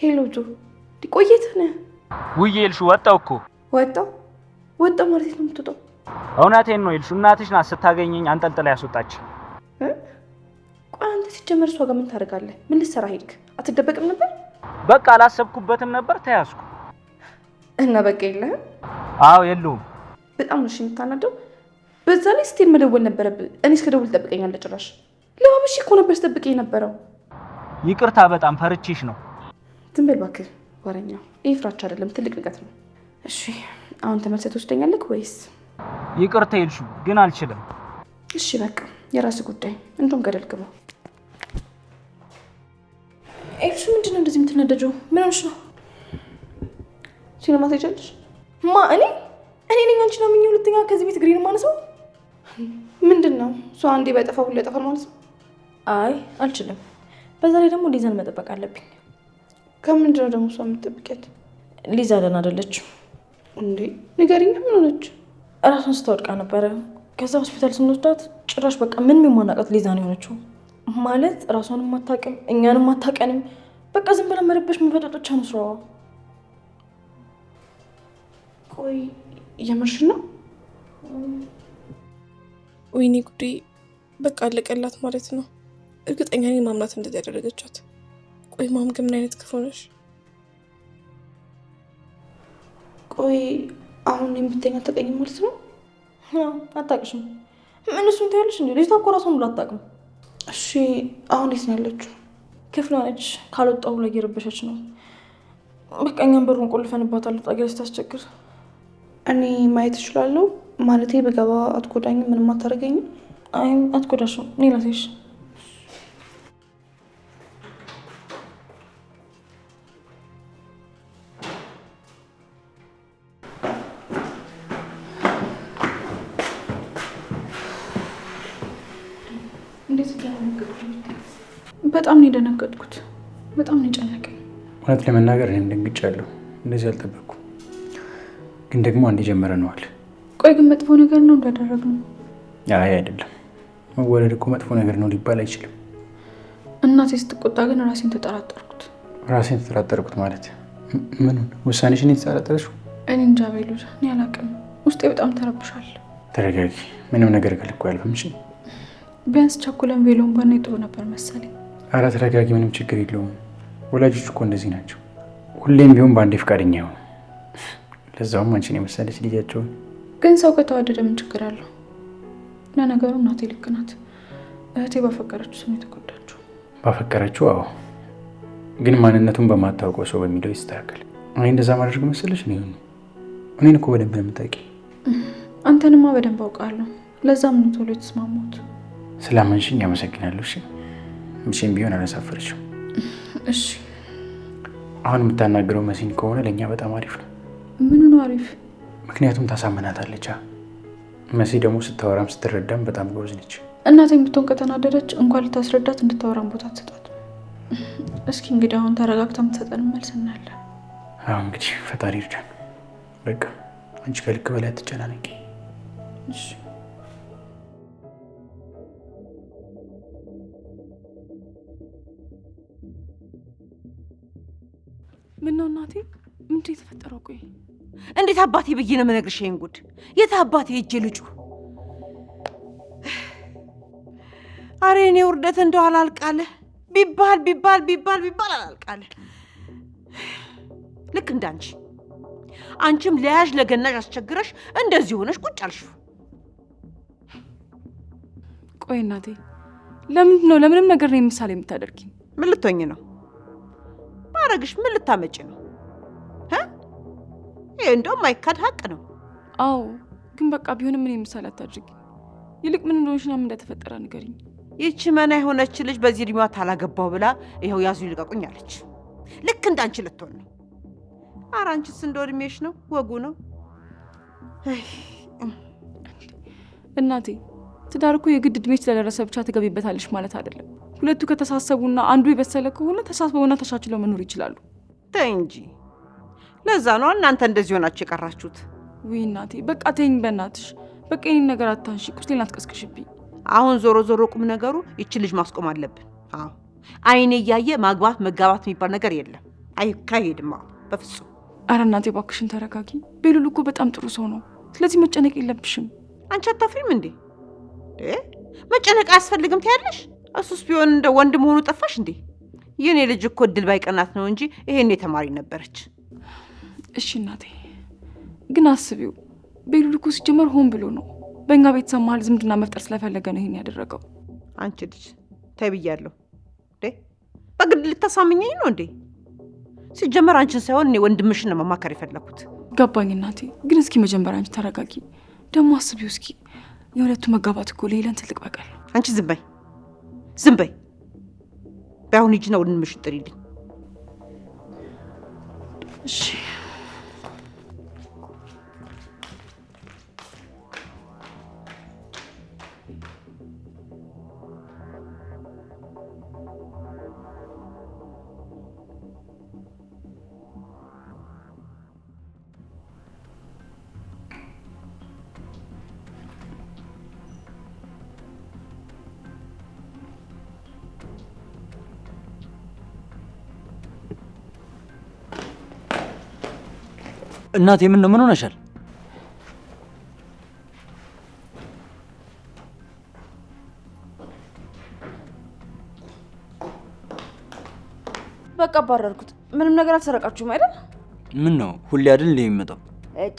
ሄሎ ጆ ቆየት ነህ? ውዬ ኤልሹ ወጣው እኮ ወጣው ማለት ነው የምትወጣው? እውነቴን ነው ኤልሹ። እናትሽ ናት ስታገኘኝ አንጠልጥላ ያስወጣች። ቆይ አንተ ሲጀመር እሷ ጋር ምን ታደርጋለህ? ምን ልትሰራ ሄድክ? አትደበቅም ነበር? በቃ አላሰብኩበትም ነበር ተያዝኩ። እና በቃ የለህም? አዎ የለውም። በጣም ነው የምታናደው። በዛ ላይ ስትሄድ መደወል ነበረብህ። እኔ እስከደውል ትጠብቀኛለህ? ጭራሽ ለማመሽ እኮ ነበር ስጠብቀኝ የነበረው። ይቅርታ በጣም ፈርቼሽ ነው። ዝም በል እባክህ ወሬኛ። ይህ ፍራቻ አይደለም ትልቅ ንቀት ነው። እሺ አሁን ተመልሰህ ትወስደኛለህ ወይስ? ይቅርታ ኤልሹ ግን አልችልም። እሺ በቃ የራስህ ጉዳይ። እንደውም ገደል ግባ። ኤልሹ ምንድን ነው እንደዚህ የምትናደጀው? ምን ሆነሽ ነው? ሲኒማ ትሄጃለሽ? እኔ ነኝ አንቺ ነው የምኝ ሁለተኛ ከዚህ ቤት ግሪን ማነሳው? ምንድን ነው እሷ አንዴ ባይጠፋ ሁሉ ያጠፋል ማለት ነው? አይ አልችልም። በዛ ላይ ደግሞ ሊዛን መጠበቅ አለብኝ። ከምንድን ነው ደግሞ እሷ የምትጠብቂያት? ሊዛ ደህና አይደለችም። እንዴ ንገሪኝ፣ ምን ሆነች? እራሷን ስታወድቃ ነበረ። ከዛ ሆስፒታል ስንወስዳት ጭራሽ በቃ ምንም የማናውቃት ሊዛ ነው የሆነችው። ማለት እራሷንም አታውቅም እኛንም አታውቀንም። በቃ ዝም ብላ መረበሽ መበጠጦቻ ነው ስራዋ። ቆይ የምርሽ ነው? ወይኔ ጉዴ! በቃ አለቀላት ማለት ነው። እርግጠኛ ነኝ ማምናት እንደዚህ ያደረገቻት። ቆይ ማም ግን ምን አይነት ክፉ ነሽ? ቆይ አሁን የምትተኛ ተቀኝ ማለት ነው? አታውቅሽም? ምን እሱን ታያለሽ እንዴ? ልጅቷ እኮ እራሷን ብላ አታውቅም። እሺ አሁን የት ነው ያለችው? ክፍሏ ነች። ካልወጣሁ ብላ እየረበሸች ነው። በቃ እኛም በሩን ቆልፈንባታል። ጣጊያ ስታስቸግር። እኔ ማየት እችላለሁ? ማለቴ በገባ አትጎዳኝም? ምንም አታደርገኝም? አይ አትጎዳሽም። እኔ ላሳይሽ። በጣም ነው የደነገጥኩት። በጣም ነው የጨነቀኝ። እውነት ለመናገር እኔም ደንግጫለሁ። እንደዚህ አልጠበቅኩም። ግን ደግሞ አንድ ጀመረነዋል። ቆይ ግን መጥፎ ነገር ነው እንዳደረግነው? አይ አይደለም። መወለድ እኮ መጥፎ ነገር ነው ሊባል አይችልም። እናቴ ስትቆጣ ግን ራሴን ተጠራጠርኩት። ራሴን ተጠራጠርኩት ማለት ምኑን? ውሳኔሽን የተጠራጠረሽው? እኔ እንጃ ቤሉል፣ እኔ አላውቅም። ውስጤ በጣም ተረብሻል። ተረጋጊ። ምንም ነገር ከልኩ አያልፍም። እሺ ቢያንስ ቸኩለን ቬሎን ባና ጥሩ ነበር መሰለኝ። ኧረ ተረጋጊ። ምንም ችግር የለውም። ወላጆች እኮ እንደዚህ ናቸው። ሁሌም ቢሆን በአንዴ ፈቃደኛ ይሆኑ። ለዛውም አንቺን የመሰለች ልጃቸውን። ግን ሰው ከተዋደደ ምን ችግር አለው? ለነገሩ እናቴ ልክ ናት። እህቴ ባፈቀረችው ሰው የተጎዳችው። ባፈቀረችው? አዎ። ግን ማንነቱን በማታውቀው ሰው በሚለው ይስተካከል። እኔ እንደዛ ማድረግ መሰለሽ ነው? እኔን እኮ በደንብ ነው የምታውቂኝ። አንተንማ በደንብ አውቃለሁ። ለዛም ነው ቶሎ የተስማማሁት። ስላመንሽኝ አመሰግናለሁ። እሺ መቼም ቢሆን አላሳፈርሽም። እሺ አሁን የምታናግረው መሲን ከሆነ ለእኛ በጣም አሪፍ ነው። ምን ነው አሪፍ? ምክንያቱም ታሳምናታለች። መሲ ደግሞ ስታወራም ስትረዳም በጣም ጎበዝ ነች። እናቴ ብትሆን ከተናደደች እንኳን ልታስረዳት እንድታወራም ቦታ ትሰጣት። እስኪ እንግዲህ አሁን ተረጋግታ የምትሰጠን መልስ እናያለን። አሁን እንግዲህ ፈጣሪ ይርዳን። በቃ አንቺ ከልክ በላይ አትጨናነቂ። እሺ ምን ነው እናቴ? ምንድን የተፈጠረው? ቆይ እንዴት አባቴ ብዬ ነው የምነግርሽ? ይሄን ጉድ የት አባቴ ሂጅ ልጁ? አሬ እኔ ውርደት እንደው አላልቃለ ቢባል አላልቃለ። ልክ እንዳንቺ አንቺም ለያዥ ለገናዥ አስቸግረሽ እንደዚህ ሆነሽ ቁጭ አልሽ። ቆይ እናቴ ለምንድን ነው ለምንም ነገር ነው ምሳሌ የምታደርጊ? ምን ልትሆኚ ነው? ማረግሽ ምን ልታመጪ ነው? ይሄ እንደውም አይካድ ሀቅ ነው። አዎ ግን በቃ ቢሆንም ምን ምሳሌ አታድርጊ። ይልቅ ምን እንደሆነሽና ምን እንደተፈጠረ ንገሪኝ። ይቺ መና የሆነች ልጅ በዚህ እድሜዋ ታላገባው ብላ ይኸው ያዙ ይልቀቁኝ አለች። ልክ እንዳንቺ ልትሆን ነው። ኧረ አንቺስ እንደው እድሜሽ ነው ወጉ ነው። እናቴ ትዳር እኮ የግድ እድሜ ስለደረሰ ብቻ ትገቢበታለሽ ማለት አይደለም። ሁለቱ ከተሳሰቡና አንዱ የበሰለ ከሆነ ተሳስበውና ተሻችለው መኖር ይችላሉ። ተይ እንጂ። ለዛ ነው እናንተ እንደዚህ ሆናችሁ የቀራችሁት። ውይ እናቴ በቃ ተይኝ በእናትሽ። በቃ የኔን ነገር አታንሺ፣ ቁስሌን አትቀስቅሽብኝ። አሁን ዞሮ ቁም ነገሩ ይቺ ልጅ ማስቆም አለብን። አዎ አይኔ እያየ ማግባት መጋባት የሚባል ነገር የለም። አይካሄድም። በፍጹም። ኧረ እናቴ እባክሽን ተረጋጊ። ቤሉል እኮ በጣም ጥሩ ሰው ነው። ስለዚህ መጨነቅ የለብሽም። አንቺ አታፍሪም እንዴ? መጨነቅ አያስፈልግም ትያለሽ? እሱስ ቢሆን እንደ ወንድ መሆኑ ጠፋሽ እንዴ? የኔ ልጅ እኮ እድል ባይቀናት ነው እንጂ ይሄኔ ተማሪ ነበረች። እሺ እናቴ፣ ግን አስቢው፣ ቤሉል እኮ ሲጀመር ሆን ብሎ ነው በእኛ ቤተሰብ መሀል ዝምድና መፍጠር ስለፈለገ ነው ይሄን ያደረገው። አንቺ ልጅ ተይ ብያለሁ። በግድ ልታሳምኘኝ ነው እንዴ? ሲጀመር አንቺን ሳይሆን እኔ ወንድምሽን ነው መማከር የፈለኩት። ገባኝ እናቴ፣ ግን እስኪ መጀመሪያ አንቺ ተረጋጊ። ደግሞ አስቢው እስኪ የሁለቱ መጋባት እኮ ለሄለን ትልቅ በቀል ነው። አንቺ ዝም በይ ዝም በይ። በአሁን ሂጂና ወንድምሽን ጥሪልኝ። እሺ እናቴ ምን ነው? ምን ሆነሻል? በቃ አባረርኩት። ምንም ነገር አልሰረቃችሁም አይደል? ምን ነው ሁሌ አይደል እንዴ የሚመጣው?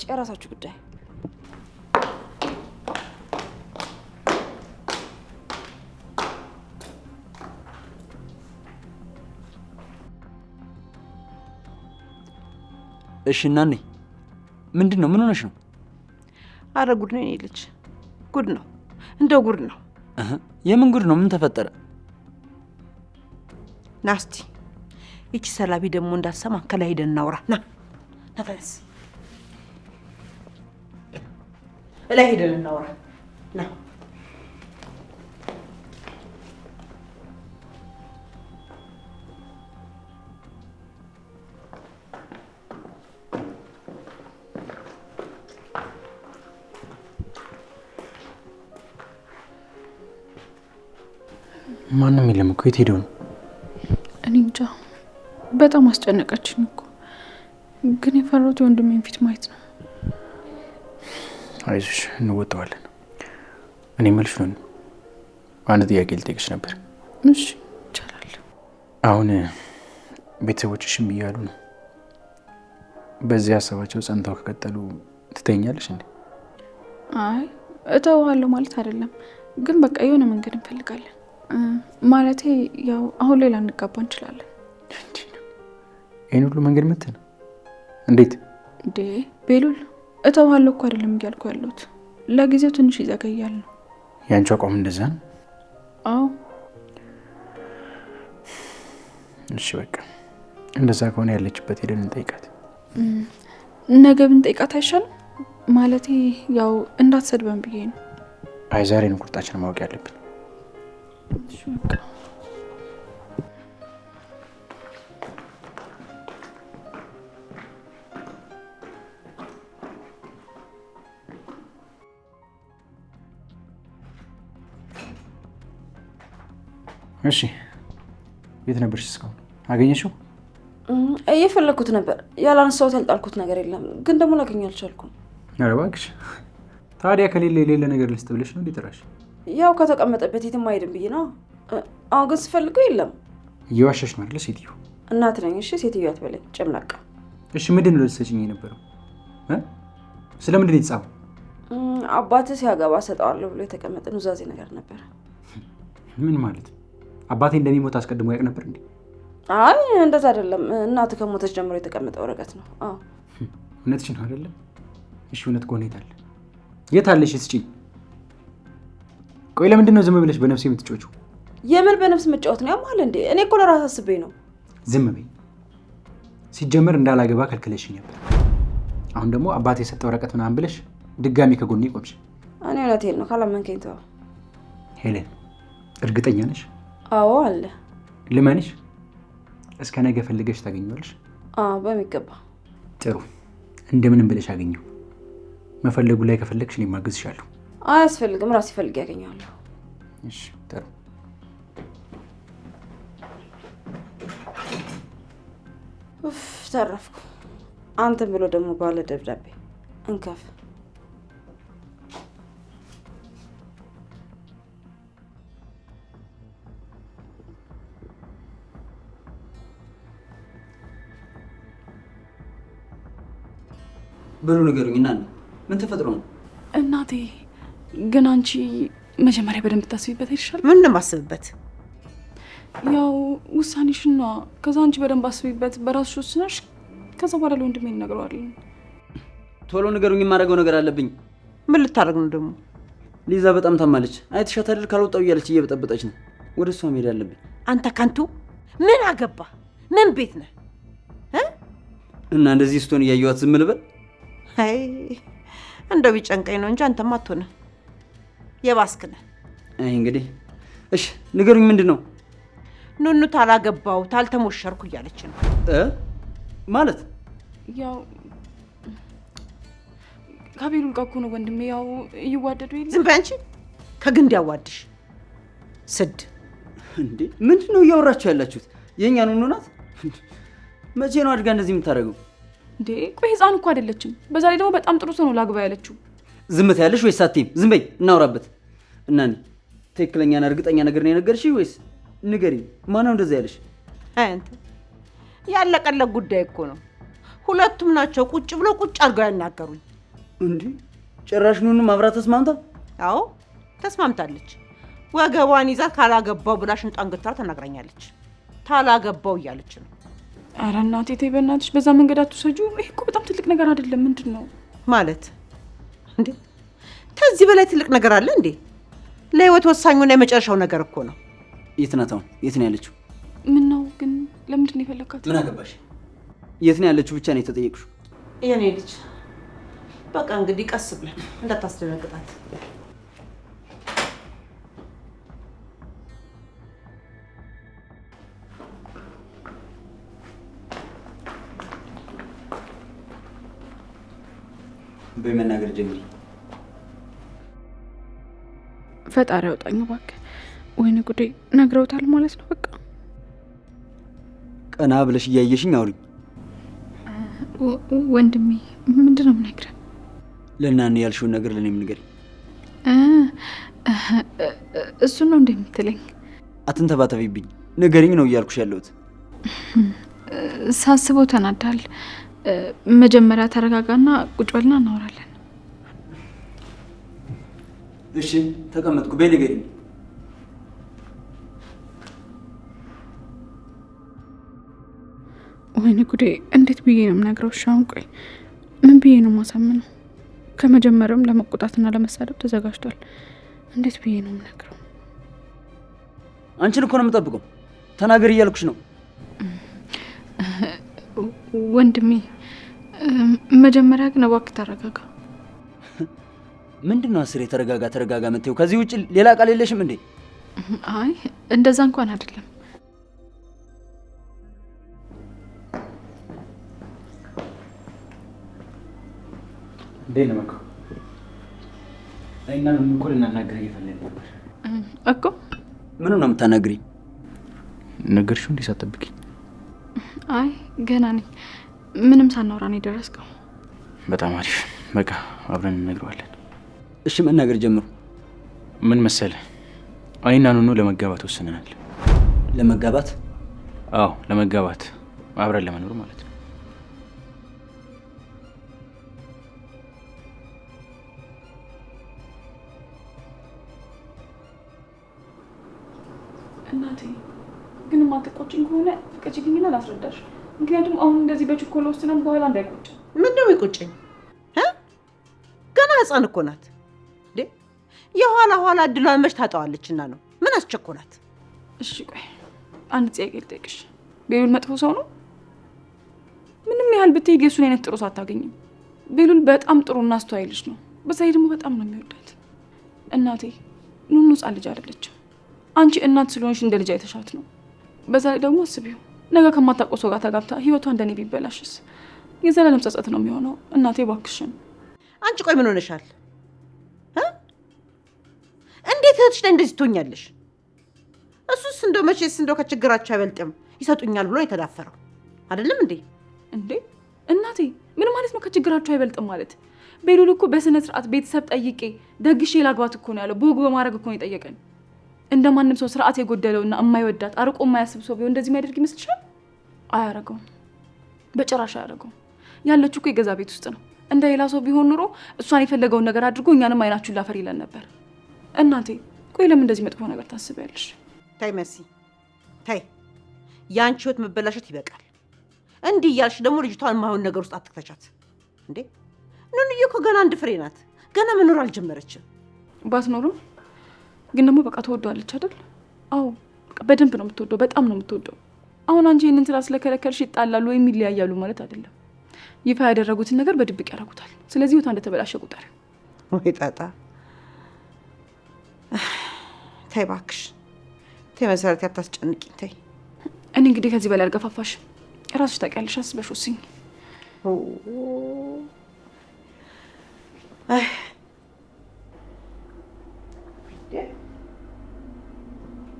የራሳችሁ ጉዳይ። እሺ እናኔ ምንድን ነው? ምን ሆነሽ ነው? አረ ጉድ ነው የኔ ልጅ፣ ጉድ ነው፣ እንደው ጉድ ነው። የምን ጉድ ነው? ምን ተፈጠረ? ናስቲ ይቺ ሰላቢ ደግሞ እንዳሰማ ከላይ ሄደን እናውራ። ና ተነስ፣ ላይ ሄደን እናውራ። ና ማንም የለም እኮ። የት ሄደው ነው? እኔ እንጃ። በጣም አስጨነቀችኝ እኮ። ግን የፈራሁት የወንድሜን ፊት ማየት ነው። አይዞሽ፣ እንወጣዋለን። እኔ የምልሽ ነው፣ አንድ ጥያቄ ልጠይቅሽ ነበር። እሺ ይቻላል። አሁን ቤተሰቦችሽም እያሉ ነው፣ በዚህ ሀሳባቸው ጸንተው ከቀጠሉ ትተኛለሽ እንዴ? አይ እተውሃለሁ ማለት አይደለም፣ ግን በቃ የሆነ መንገድ እንፈልጋለን። ማለቴ ያው አሁን ላይ ላንጋባ እንችላለን። ይህን ሁሉ መንገድ መተን እንዴት እንዴ? ቤሉል እተውሃለሁ እኮ አይደለም እያልኩ ያለሁት፣ ለጊዜው ትንሽ ይዘገያል ነው። ያንቺ አቋም እንደዛ ነው? አዎ። እሺ በቃ እንደዛ ከሆነ ያለችበት ሄደን እንጠይቃት። ነገ ብንጠይቃት አይሻልም? ማለቴ ያው እንዳትሰድበን ብዬ ነው። አይ ዛሬ ነው ቁርጣችንን ማወቅ ያለብን። እሺ የት ነበርሽ እስካሁን? አገኘሽው? እየፈለኩት ነበር። ያላነሳሁት ያልጣልኩት ነገር የለም፣ ግን ደግሞ ላገኘው አልቻልኩም። ኧረ እባክሽ፣ ታዲያ ከሌለ የሌለ ነገር ልስጥ ብለሽ ነው እንዴ ጥራሽ? ያው ከተቀመጠበት የትም አይሄድም ብዬ ነው። አሁን ግን ስፈልገው የለም። እየዋሸሽ ነው አይደል ሴትዮ? እናት ነኝ። እሺ ሴትዮ አትበለኝ፣ ጭምላቃ። እሺ ምንድን ነው ልትሰጪኝ የነበረው? ስለምንድን ነው የተጻፈው? አባትህ ሲያገባ ሰጠዋለሁ ብሎ የተቀመጠ ኑዛዜ ነገር ነበር። ምን ማለት? አባቴ እንደሚሞት አስቀድሞ ያውቅ ነበር እንዴ? አይ እንደዛ አይደለም። እናትህ ከሞተች ጀምሮ የተቀመጠ ወረቀት ነው። አዎ እውነትሽን ነው አይደለም? እሺ እውነት ከሆነ የት አለ? የት አለሽ? ስጪኝ። ቆይ ለምንድን ነው ዝም ብለሽ በነፍሴ የምትጮቹ? የምን በነፍስ መጫወት ነው? ያማል እንዴ? እኔ እኮ ለራስ አስቤ ነው። ዝም በይ። ሲጀመር እንዳላገባ ከልክለሽኝ ነበር። አሁን ደግሞ አባቴ የሰጠ ወረቀት ምናምን ብለሽ ድጋሚ ከጎኔ ቆምሽ። እኔ እውነቴን ነው። ካላመንከኝ ተው። ሄለን እርግጠኛ ነሽ? አዎ አለ። ልመንሽ? እስከ ነገ ፈልገሽ ታገኘዋለሽ? አዎ በሚገባ። ጥሩ፣ እንደምንም ብለሽ አገኘው። መፈለጉ ላይ ከፈለግሽ እኔ ማግዝሻለሁ። አያስፈልግም፣ ራሴ ፈልጌ ያገኘዋለሁ። እሺ ጥሩ። ኡፍ ተረፍኩ። አንተን ብሎ ደግሞ ባለ ደብዳቤ እንከፍ። ብሉ ንገሩኝ። እና ምን ተፈጥሮ ነው? እናቴ ግን አንቺ መጀመሪያ በደንብ ታስቢበት ይሻላል። ምን ነው ማስብበት? ያው ውሳኔሽን ነው። ከዛ አንቺ በደንብ አስቢበት፣ በራስሽ ወስነሽ ከዛ በኋላ ለወንድሜ እንነግረዋለን። ቶሎ ንገሩኝ፣ የማደርገው ነገር አለብኝ። ምን ልታደርግ ነው ደግሞ? ሊዛ በጣም ታማለች። አይተሻት አይደል? ካልወጣው እያለች እየበጠበጠች ነው። ወደ እሷ መሄድ አለብኝ። አንተ ከንቱ ምን አገባ? ምን ቤት ነህ እና እንደዚህ ስትሆን እያየኋት ዝም ልበል? አይ እንደው ቢጨንቀኝ ነው እንጂ አንተማ አትሆንም። የባስክ ነህ። አይ እንግዲህ እሺ ንገሩኝ፣ ምንድን ነው? ኑኑ ታላገባው ታልተሞሸርኩ እያለች ነው ማለት። ያው ከቤሉል ጋር እኮ ነው ወንድሜ። ያው እየዋደዱ ይል። ዝም በይ አንቺ፣ ከግንድ ያዋድሽ ስድ። እንዴ ምንድን ነው እያወራችሁ ያላችሁት? የኛ ኑኑ ናት። መቼ ነው አድጋ እንደዚህ የምታደርገው? እንዴ ቆይ ህፃን እኮ አይደለችም። በዛ ላይ ደግሞ በጣም ጥሩ ሰው ነው ላግባ ያለችው። ዝምታ ያለሽ ወይስ አትይም? ዝም በይ እናውራበት። እና ትክክለኛና እርግጠኛ ነገር ነው የነገርሽ ወይስ ንገሪኝ። ማነው እንደዛ ያለሽ? አንተ ያለቀለቅ ጉዳይ እኮ ነው። ሁለቱም ናቸው ቁጭ ብሎ ቁጭ አድርገው ያናገሩኝ። እንዴ ጭራሽ ኑኑ ማብራት ተስማምታ? አዎ ተስማምታለች። ወገቧን ይዛ ካላገባው ብላ ሽንጧን ገትራ ተናግራኛለች። ታላገባው እያለች ነው። ኧረ እናቴ ተይ በእናትሽ፣ በዛ መንገድ አትውሰጂው። ይሄ እኮ በጣም ትልቅ ነገር አይደለም። ምንድን ነው ማለት እንዴ? ከዚህ በላይ ትልቅ ነገር አለ እንዴ? ለህይወት ወሳኙና የመጨረሻው ነገር እኮ ነው። የት ናት አሁን? የት ነው ያለችው? ምን ነው ግን ለምንድን ነው የፈለካት? ምን አገባሽ? የት ነው ያለችው ብቻ ነው የተጠየቅሽው? የኔ ልጅ በቃ እንግዲህ ቀስ ብለን እንዳታስደነግጣት። በመናገር ጀምሪ። ፈጣሪ ያውጣኝ እባክህ። ወይኔ ጉዴ፣ ነግረውታል ማለት ነው። በቃ ቀና ብለሽ እያየሽኝ አውሪኝ። ወንድሜ ምንድን ነው የምነግርህ? ለእናንተ ያልሽውን ነገር ለእኔም ንገሪኝ። እሱን ነው እንደምትለኝ? አትንተባተቢብኝ፣ ንገሪኝ ነው እያልኩሽ ያለሁት። ሳስበው ተናዳል። መጀመሪያ ተረጋጋና ቁጭ በልና እናወራለን። እሺ ተቀመጥኩ። በይ ንገሪኝ። ወይኔ ጉዴ፣ እንዴት ብዬ ነው የምነግረው? እሺ አሁን ቆይ ምን ብዬ ነው ማሳምነው? ከመጀመሪያውም ለመቆጣትና ለመሳደብ ተዘጋጅቷል። እንዴት ብዬ ነው የምነግረው? አንቺን እኮ ነው የምጠብቀው። ተናገሪ እያልኩሽ ነው። ወንድሜ መጀመሪያ ግን እባክህ ተረጋጋ። ምንድን ነው አስሬ ተረጋጋ ተረጋጋ የምትይው? ከዚህ ውጭ ሌላ ቃል የለሽም እንዴ? አይ እንደዛ እንኳን አይደለም። እንዴ ነመከው አይና ምን እኮ ልናናገር እየፈለግን ነበር እኮ። ምን ነው የምታናግሪኝ? ነገርሽው እንዴ ሳትጠብቂኝ? አይ ገና ነኝ። ምንም ሳናወራ ነው የደረስከው። በጣም አሪፍ። በቃ አብረን እንነግረዋለን። እሺ መናገር ጀምሩ። ምን መሰለ፣ አይና ኑኑ ለመጋባት ወስነናል። ለመጋባት? አዎ ለመጋባት፣ አብረን ለመኖር ማለት ነው። እናቴ ግን ማትቆጭኝ ከሆነ ፍቀጂልኝና ላስረዳሽ። ምክንያቱም አሁን እንደዚህ በችኮላ ወስነን በኋላ እንዳይቆጭ። ምንድነው የሚቆጨኝ? ገና ህፃን እኮ ናት እንዴ። የኋላ ኋላ እድሏን መች ታጣዋለችና ነው። ምን አስቸኮላት? እሺ ቆይ አንድ ጥያቄ ልጠይቅሽ። ቤሉል መጥፎ ሰው ነው? ምንም ያህል ብትሄድ የእሱን አይነት ጥሩ ሰው አታገኝም። ቤሉል በጣም ጥሩና አስተዋይ ልጅ ነው። በዛ ላይ ደግሞ በጣም ነው የሚወዳት። እናቴ ኑኑ ህፃን ልጅ አይደለችም። አንቺ እናት ስለሆንሽ እንደ ልጅ አይተሻት ነው። በዛ ላይ ደግሞ አስቢው፣ ነገ ከማታውቀው ሰው ጋር ተጋብታ ህይወቷ እንደኔ ቢበላሽስ? የዘላለም ጸጸት ነው የሚሆነው። እናቴ እባክሽን። አንቺ ቆይ ምን ሆነሻል? እንዴት እህትሽ ላይ እንደዚህ ትሆኛለሽ? እሱስ እንደው መቼስ እንደው ከችግራቸው አይበልጥም ይሰጡኛል ብሎ የተዳፈረው አይደለም እንዴ? እንዴ እናቴ ምን ማለት ነው? ከችግራቸው አይበልጥም ማለት? ቤሉል እኮ በስነ ስርዓት ቤተሰብ ጠይቄ ደግሼ ላግባት እኮ ነው ያለው። በወግ በማድረግ እኮ ነው የጠየቀኝ። እንደማንም ሰው ስርዓት የጎደለውና የማይወዳት አርቆ የማያስብ ሰው ቢሆን እንደዚህ የሚያደርግ ይመስልሻል? አያረገውም፣ በጭራሽ አያረገውም። ያለችው እኮ የገዛ ቤት ውስጥ ነው። እንደ ሌላ ሰው ቢሆን ኑሮ እሷን የፈለገውን ነገር አድርጎ እኛንም አይናችሁን ላፈር ይለን ነበር። እናቴ ቆይ ለምን እንደዚህ መጥፎ ነገር ታስቢያለሽ? ታይ መሲ ታይ፣ የአንቺ ህይወት መበላሸት ይበቃል። እንዲህ እያልሽ ደግሞ ልጅቷን የማይሆን ነገር ውስጥ አትክተቻት እንዴ። ኑንዬ እኮ ገና አንድ ፍሬ ናት። ገና መኖር አልጀመረችም። ባትኖርም ግን ደግሞ በቃ ትወደዋለች አይደል? አዎ በደንብ ነው የምትወደው፣ በጣም ነው የምትወደው። አሁን አንቺ ይህንን ስራ ስለከለከልሽ ይጣላሉ ወይም ይለያያሉ ማለት አይደለም። ይፋ ያደረጉትን ነገር በድብቅ ያደርጉታል። ስለዚህ ህይወቷ እንደተበላሸ ቁጠር። ወይ ጣጣ። ተይ እባክሽ ተይ፣ መሰረት ያታስጨንቂኝ ተይ። እኔ እንግዲህ ከዚህ በላይ አልገፋፋሽ። ራስሽ ታውቂያለሽ። አስበሽ ወስኝ።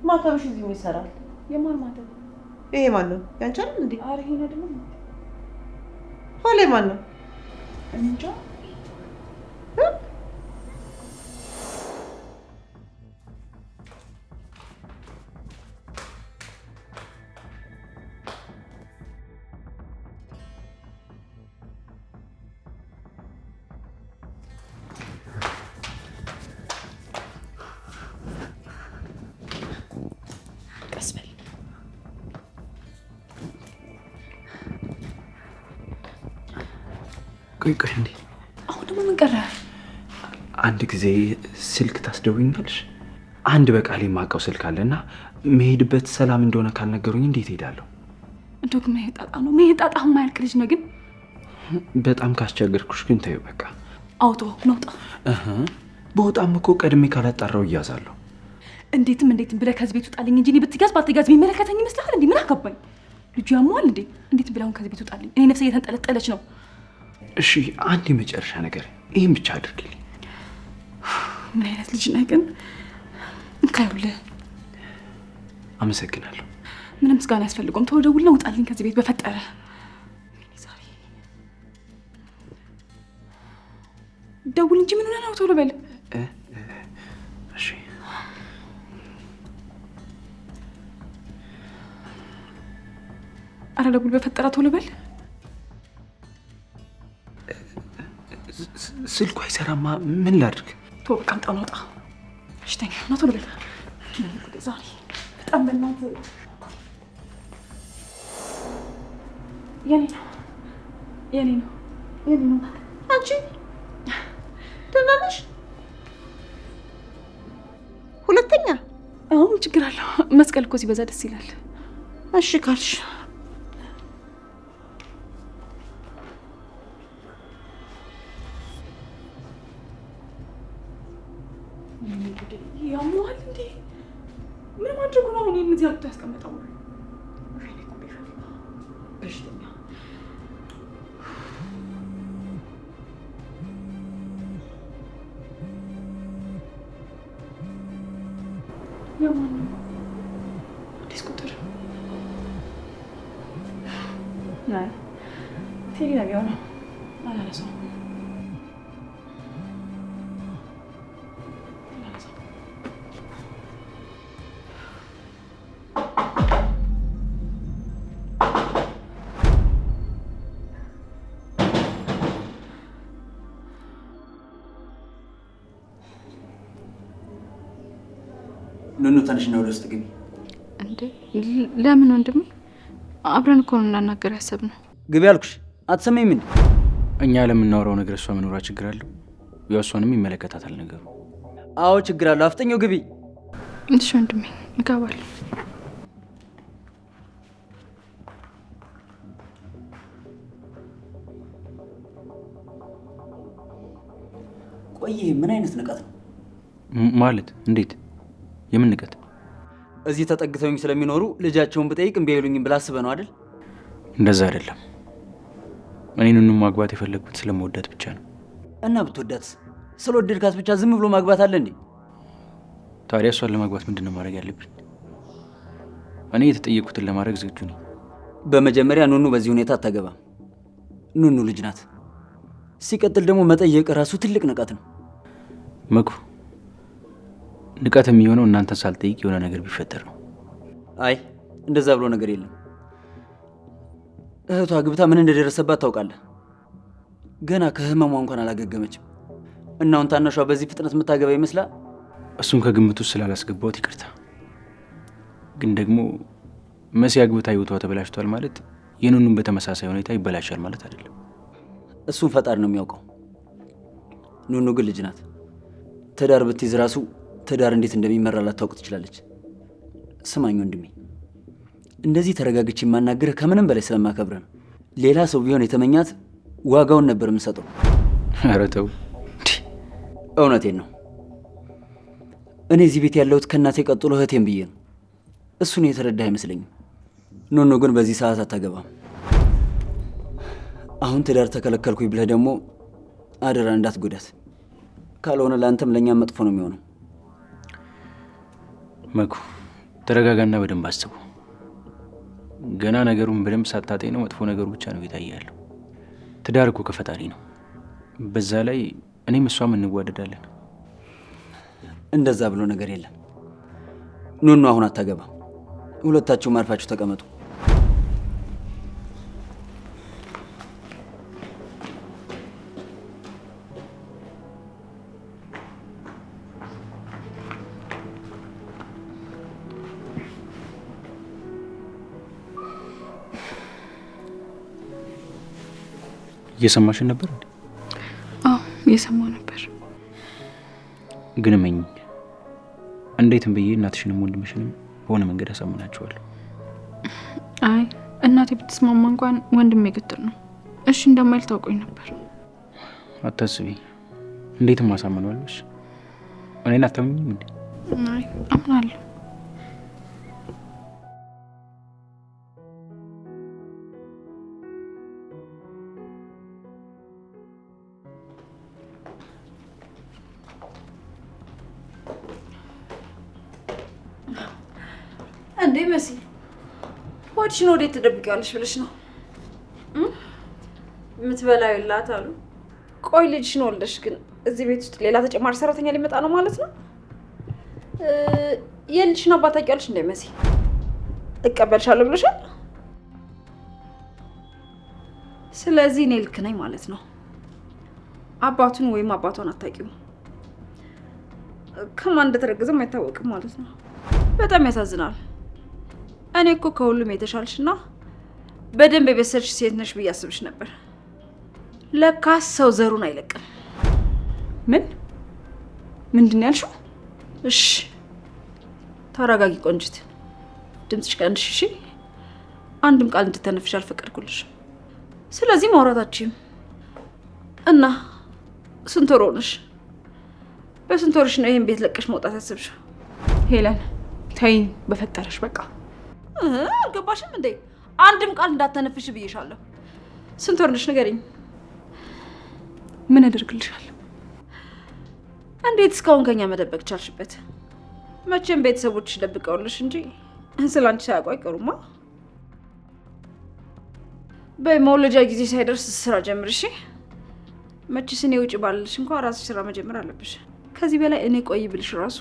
ማተብሽ እዚህ ምን ይሰራል? የማን ማተብ? ይሄ ማን ነው? ያንቺ አይደል እንዴ? ኧረ ይሄን አይደለም። ኋላ ማን ነው? እንጃ። ቆይ እንዴ! አሁን ደግሞ ምን ቀረ? አንድ ጊዜ ስልክ ታስደውኛለሽ? አንድ በቃል የማውቀው ስልክ አለና መሄድበት ሰላም እንደሆነ ካልነገሩኝ እንዴት ሄዳለሁ? እንደው ግን መሄጣጣ ነው። መሄጣጣ የማያልቅ ልጅ ነው። ግን በጣም ካስቸገርኩሽ ግን ተይው በቃ። አውቶ ነውጣ በወጣም እኮ ቀድሜ ካላጣራው እያዛለሁ። እንዴትም ብለህ ከዚህ ቤት ውጣልኝ እንጂ እኔ ብትያዝ ባትያዝ የሚመለከተኝ ይመስልሃል እንዴ? ምን አገባኝ? ልጁ ያሟል እንዴ? እንዴትም ብለህ አሁን ከዚህ ቤት ውጣልኝ። እኔ ነፍሴ እየተንጠለጠለች ነው። እሺ አንድ የመጨረሻ ነገር ይህን ብቻ አድርግልኝ። ምን አይነት ልጅ ነህ ግን? እንካዩልህ። አመሰግናለሁ። ምንም ምስጋና ያስፈልገውም። ቶሎ ደውልና ውጣልኝ ከዚህ ቤት በፈጠረ። ደውል እንጂ ምን ሆነህ ነው? ቶሎ በል። እሺ አረ ደውል በፈጠረ ቶሎ በል። ስልኩ አይሰራማ። ምን ላድርግ? ቶሎ በቃ አምጣው ነው። ውጣ። እሺ ተኛ ነው። ቶሎ በል። ዛሬ በጣም በእናትህ የኔ ነው። አንቺ ደህና ነሽ? ሁለተኛ አሁን ችግር አለው። መስቀል እኮ ሲበዛ ደስ ይላል። እሺ ካልሽ ያሟል እንዴ? ምን ማድረጉ ነው? አሁን የምትያ ቁጣ ያስቀመጠው በሽተኛ የማን ነው? አዲስ ቁጥር ቴሌ ነው የሚሆነው። አላነሳውም። ኑኑ ተነሽና ወደ ውስጥ ግቢ። እንዴ ለምን ወንድሜ? አብረን እኮ ነው እናናገር ያሰብነው። ግቢ አልኩሽ። አትሰማኝም እንዴ? እኛ ለምናወራው ነገር እሷ መኖሯ ችግር አለው? እሷንም ይመለከታታል ነገሩ። አዎ ችግር አለው። አፍጠኛው ግቢ። እሺ ወንድሜ እገባለሁ። ቆይ ምን አይነት ንቀት ነው ማለት? እንዴት? የምን ንቀት? እዚህ ተጠግተውኝ ስለሚኖሩ ልጃቸውን ብጠይቅ እምቢ አይሉኝም ብላ አስበህ ነው አይደል? እንደዛ አይደለም። እኔን ማግባት የፈለግኩት ስለመወዳት ብቻ ነው። እና ብትወዳት ስለወደድካት ብቻ ዝም ብሎ ማግባት አለ እንዴ? ታዲያ እሷን ለማግባት ምንድን ነው ማድረግ ያለብኝ? እኔ የተጠየቁትን ለማድረግ ዝግጁ ነኝ። በመጀመሪያ ኑኑ በዚህ ሁኔታ አታገባም። ኑኑ ልጅ ናት። ሲቀጥል ደግሞ መጠየቅ ራሱ ትልቅ ንቀት ነው። መኩ ንቀት የሚሆነው እናንተን ሳልጠይቅ የሆነ ነገር ቢፈጠር ነው። አይ እንደዛ ብሎ ነገር የለም። እህቷ ግብታ ምን እንደደረሰባት ታውቃለህ? ገና ከህመሟ እንኳን አላገገመችም። እና አሁን ታናሿ በዚህ ፍጥነት የምታገባ ይመስላል? እሱን ከግምት ውስጥ ስላላስገባሁት ይቅርታ። ግን ደግሞ መሲ አግብታ ህይወቷ ተበላሽቷል ማለት የኑኑን በተመሳሳይ ሁኔታ ይበላሻል ማለት አይደለም። እሱን ፈጣሪ ነው የሚያውቀው። ኑኑ ግን ልጅ ናት። ትዳር ብትይዝ ራሱ ትዳር እንዴት እንደሚመራ ላታውቅ ትችላለች። ስማኝ ወንድሜ፣ እንደዚህ ተረጋግቼ የማናግርህ ከምንም በላይ ስለማከብርህ ነው። ሌላ ሰው ቢሆን የተመኛት ዋጋውን ነበር የምሰጠው። ኧረ ተው። እውነቴን ነው። እኔ እዚህ ቤት ያለሁት ከእናቴ ቀጥሎ እህቴን ብዬ ነው። እሱን የተረዳህ አይመስለኝም። ኑኑ ግን በዚህ ሰዓት አታገባም። አሁን ትዳር ተከለከልኩኝ ብለህ ደግሞ አደራ እንዳትጎዳት። ካልሆነ ለአንተም ለእኛም መጥፎ ነው የሚሆነው። መኩ ተረጋጋና በደንብ አስቡ። ገና ነገሩን በደንብ ሳታጤ ነው መጥፎ ነገሩ ብቻ ነው እየታየ ያለው። ትዳር እኮ ከፈጣሪ ነው። በዛ ላይ እኔም እሷም እንዋደዳለን። እንደዛ ብሎ ነገር የለም። ኑኑ አሁን አታገባም። ሁለታችሁም አርፋችሁ ተቀመጡ። እየሰማሽን ነበር? አዎ እየሰማሁ ነበር። ግን እመኝ፣ እንዴትም ብዬ እናትሽንም ወንድምሽንም በሆነ መንገድ አሳምናቸዋለሁ። አይ እናቴ ብትስማማ እንኳን ወንድሜ ግትር ነው። እሺ እንደማይል ታውቆኝ ነበር። አታስቢ፣ እንዴትም ማሳምነዋለሽ። እኔን አታምኚም እንዴ? አይ አምናለሁ። እንዴ መሲ፣ ሆድሽን ወዴት ትደብቂዋለሽ ብለሽ ነው? የምትበላው የላት አሉ። ቆይ ልጅሽን ወልደሽ ግን እዚህ ቤት ውስጥ ሌላ ተጨማሪ ሰራተኛ ሊመጣ ነው ማለት ነው? የልጅሽን አባት ታውቂያለሽ እንዴ መሲ? እቀበልሻለሁ ብለሻል። ስለዚህ እኔ ልክ ነኝ ማለት ነው። አባቱን ወይም አባቷን አታውቂውም። ከማን እንደተረገዘም አይታወቅም ማለት ነው። በጣም ያሳዝናል። እኔ እኮ ከሁሉም የተሻልሽና በደንብ የበሰልሽ ሴት ነሽ ብዬ አስብሽ ነበር። ለካስ ሰው ዘሩን አይለቅም። ምንድን ነው ያልሽው? እሺ ተረጋጊ ቆንጅት፣ ድምፅሽ ቀንሽ። እሺ አንድም ቃል እንድተነፍሽ አልፈቀድኩልሽ። ስለዚህ ማውራታችሁም እና ስንት ወር ሆነሽ? በስንት ወርሽ ነው ይሄን ቤት ለቀሽ መውጣት ያሰብሽው? ሄለን ተይኝ በፈጠረሽ በቃ። አልገባሽም እንዴ? አንድም ቃል እንዳተነፍሽ ብዬሻለሁ። ስንት ወር ነሽ ንገሪኝ። ምን አደርግልሻለሁ? እንዴት እስካሁን ከኛ መደበቅ ቻልሽበት? መቼም ቤተሰቦችሽ ደብቀውልሽ እንጂ ስላንቺ ሳያውቁ አይቀሩማ። በመውለጃ ጊዜ ሳይደርስ ስራ ጀምር እሺ። መቼስ እኔ ውጭ ባልልሽ እንኳን ራስሽ ስራ መጀመር አለብሽ። ከዚህ በላይ እኔ ቆይ ብልሽ ራሱ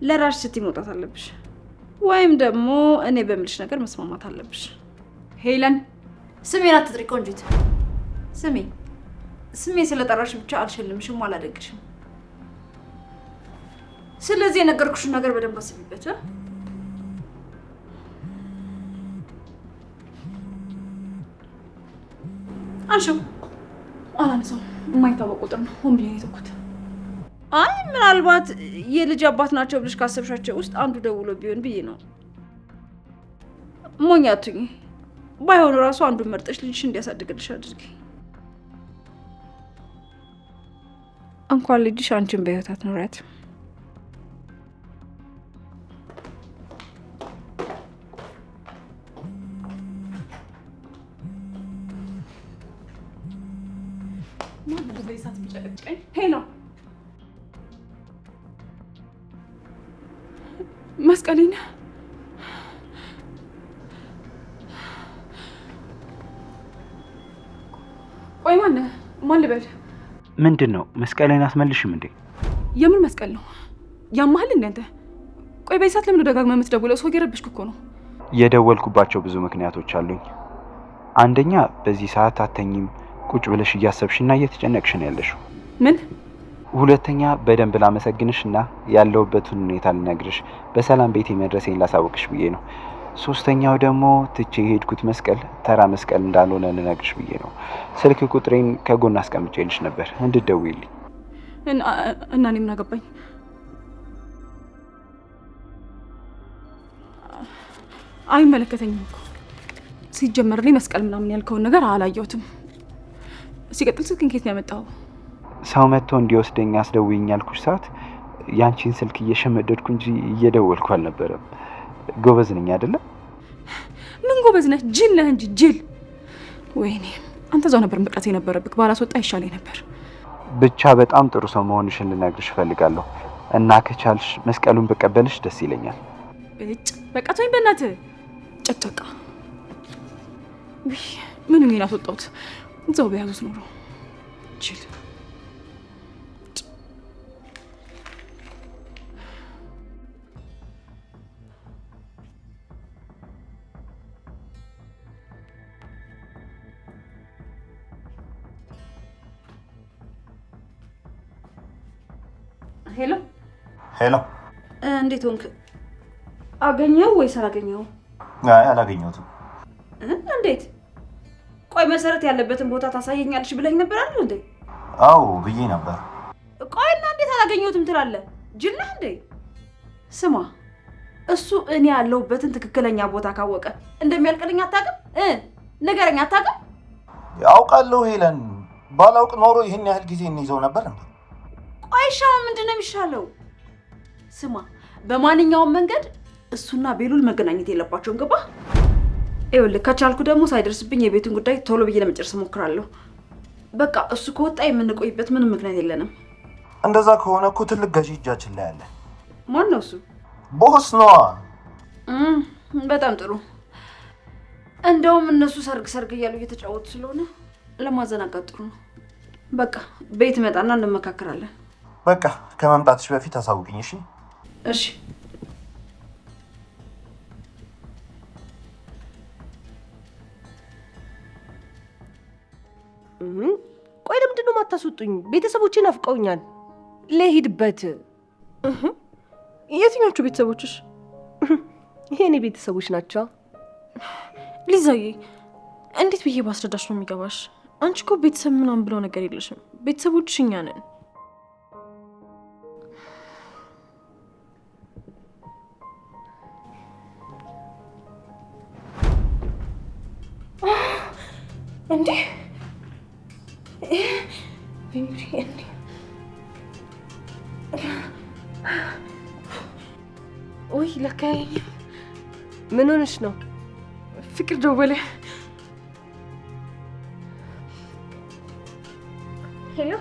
ለራስሽ ስትይ መውጣት አለብሽ፣ ወይም ደግሞ እኔ በምልሽ ነገር መስማማት አለብሽ። ሄለን ስሜን አትጥሪ ቆንጂት። ስሜ ስለጠራሽ ብቻ አልሸልምሽም፣ አላደግሽም። ስለዚህ የነገርኩሽን ነገር በደንብ አስቢበት። አንሺው። አላነሳውም። የማይታወቅ ቁጥር ነው። ሆን ብዬ ነው የተውኩት። አይ ምናልባት የልጅ አባት ናቸው ብለሽ ካሰብሻቸው ውስጥ አንዱ ደውሎ ቢሆን ብዬ ነው። ሞኝ አትሁኚ። ባይሆን ራሱ አንዱን መርጠሽ ልጅሽ እንዲያሳድግልሽ አድርጊ። እንኳን ልጅሽ አንቺን በህይወት አትኖሪያት። ሄሎ መስቀሌን ቆይ ማን ልበል? ምንድን ነው መስቀሌን አትመልሽም እንዴ? የምን መስቀል ነው? ያማህል እንዴ አንተ? ቆይ በይሳት ለምን ደጋግመህ የምትደውለው? ሰው እየረበሽኩ እኮ ነው። የደወልኩባቸው ብዙ ምክንያቶች አሉኝ። አንደኛ በዚህ ሰዓት አተኝም ቁጭ ብለሽ እያሰብሽና እየተጨነቅሽ ነው ያለሽው። ምን? ሁለተኛ በደንብ ላመሰግንሽና ያለሁበትን ሁኔታ ልነግርሽ በሰላም ቤቴ መድረሴን ላሳውቅሽ ብዬ ነው። ሶስተኛው ደግሞ ትቼ የሄድኩት መስቀል ተራ መስቀል እንዳልሆነ ልነግርሽ ብዬ ነው። ስልክ ቁጥሬን ከጎን አስቀምጬልሽ ነበር እንድትደውይልኝ። እና እኔ ምን አገባኝ? አይመለከተኝም እኮ ሲጀመር እኔ መስቀል ምናምን ያልከውን ነገር አላየሁትም። ሲቀጥል ስልክን ከየት ነው ያመጣኸው? ሰው መጥቶ እንዲወስደኝ አስደውይኝ ያልኩሽ ሰዓት ያንቺን ስልክ እየሸመደድኩ እንጂ እየደወልኩ አልነበረም። ጎበዝ ነኝ አይደለ? ምን ጎበዝ ነህ? ጅል ነህ እንጂ ጅል። ወይኔ አንተ እዛው ነበር መቅረት የነበረብህ። ባላስወጣ ይሻለኝ ነበር። ብቻ በጣም ጥሩ ሰው መሆንሽን ልነግርሽ እፈልጋለሁ እና ከቻልሽ መስቀሉን በቀበልሽ ደስ ይለኛል። በቃ ተወኝ በእናትህ ጨቅጨቃ። ምን ነው ያስወጣሁት? እዛው በያዙት ኖሮ ጅል። ሄሎ ሄሎ፣ እንዴት ሆንክ? አገኘው ወይስ አላገኘው? አይ አላገኘሁትም። እንዴት? ቆይ መሰረት ያለበትን ቦታ ታሳየኛለሽ ብለኝ ነበር አይደል እንዴ? አዎ ብዬ ነበር። ቆይና እንዴት አላገኘሁትም ትላለህ? ጅል ነህ እንዴ? ስማ፣ እሱ እኔ ያለሁበትን ትክክለኛ ቦታ ካወቀ እንደሚያልቅልኝ አታውቅም? ንገረኝ፣ አታውቅም? ያውቃለሁ ሄለን። ባላውቅ ኖሮ ይህን ያህል ጊዜ እንይዘው ነበር እንዴ? ቆይ ሻው ምንድን ነው የሚሻለው? ስማ፣ በማንኛውም መንገድ እሱና ቤሉል መገናኘት የለባቸውም። ገባ? ይኸውልህ ከቻልኩ ደግሞ ሳይደርስብኝ የቤቱን ጉዳይ ቶሎ ብዬ ለመጨረስ እሞክራለሁ። በቃ እሱ ከወጣ የምንቆይበት ምንም ምክንያት የለንም። እንደዛ ከሆነ እኮ ትልቅ ገዢ እጃችን ላይ አለ። ማን ነው እሱ? ቦስ ነዋ። በጣም ጥሩ። እንደውም እነሱ ሰርግ እያሉ እየተጫወቱ ስለሆነ ለማዘናጋት ጥሩ ነው። በቃ ቤት መጣና እንመካከራለን። በቃ ከመምጣትሽ በፊት አሳውቅኝ። እሺ? እሺ። ቆይ ለምንድን ነው የማታስወጡኝ? ቤተሰቦቼ ናፍቀውኛል። ልሄድበት። የትኞቹ ቤተሰቦችሽ? የኔ ቤተሰቦች ናቸው። ሊዛዬ፣ እንዴት ብዬ ባስረዳሽ ነው የሚገባሽ? አንቺ እኮ ቤተሰብ ምናምን ብለው ነገር የለሽም። ቤተሰቦችሽ እኛ ነን። እንዴ ወይ ለካ ምን ሆነሽ ነው? ፍቅር ደወለ። ሄሎ